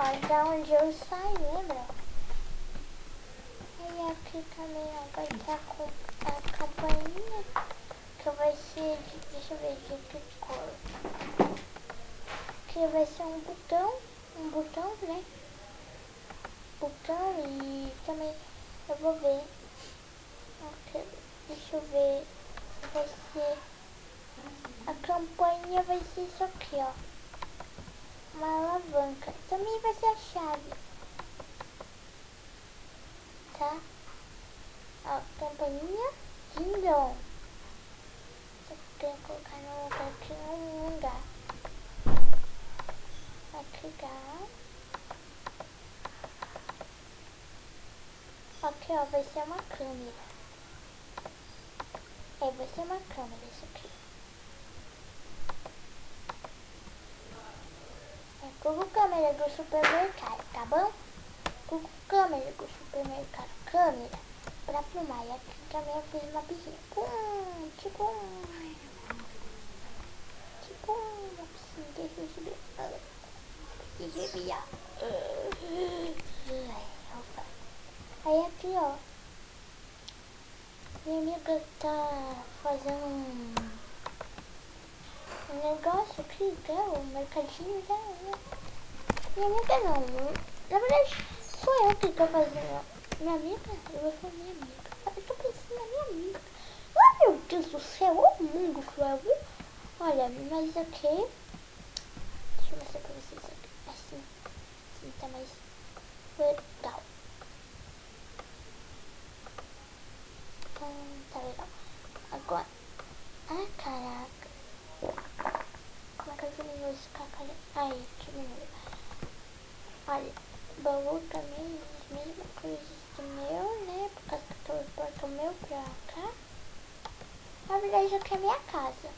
ó, da onde eu saí, lembra? E aqui também, ó, vai ter a campainha, que vai ser de, deixa eu ver de que cor. Que vai ser um botão, né? Botão e também eu vou ver. Aqui, deixa eu ver. Vai ser, a campainha vai ser isso aqui, ó. Uma alavanca. Também vai ser a chave. Tá? Ó, campainha, ding-dong. Só que eu tenho que colocar no lugar aqui no lugar. Aqui dá. Aqui, ó, vai ser uma câmera. Vai ser uma câmera isso aqui. Google câmera do supermercado, tá bom? Google câmera do supermercado. Câmera pra filmar. E aqui também eu fiz uma piscina. Tipo uma piscina. Deixa eu subir. Deixa eu subir, ó. Aí aqui, ó. Minha amiga tá fazendo um negócio aqui, que é o mercadinho dela, né? Minha amiga não. Na verdade, sou eu que tô fazendo. Minha amiga? Eu vou falar minha amiga. Eu tô pensando na minha amiga. Oh, meu Deus do céu, o mundo que vai ouvir. Olha, mas aqui. Deixa eu mostrar pra vocês aqui. Assim tá mais legal. Tá legal. Agora. Ah, caraca. Como é que eu diminuo esse cacalho? Aí, diminuiu. Olha, baú também, as mesmas coisas do meu, né? Por causa que eu transporto o meu pra cá. Na verdade, aqui é a minha casa.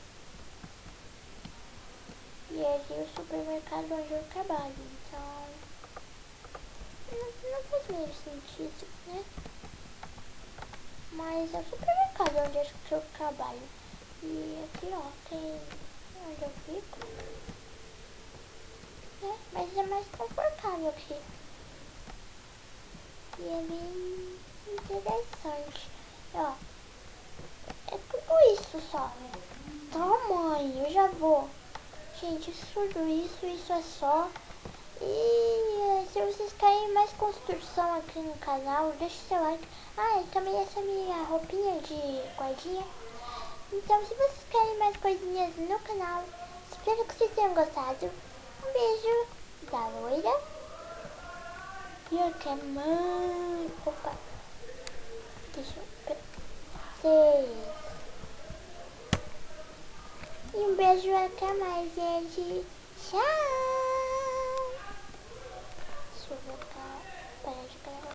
E ali o supermercado onde eu trabalho. Então, não faz meio sentido, né? Mas é o supermercado onde eu trabalho. E aqui, ó, tem onde eu fico. Né? Mas é mais confortável aqui. E é bem interessante. Ó, é tudo isso só. Tamanho, eu já vou. Gente, tudo isso é só. E se vocês querem mais construção aqui no canal, deixa seu like. Ah, e também essa minha roupinha de guardinha. Então, se vocês querem mais coisinhas no canal, espero que vocês tenham gostado. Um beijo da loira. E até mais. Opa. Deixa eu... Vocês. E um beijo até mais, gente. Tchau.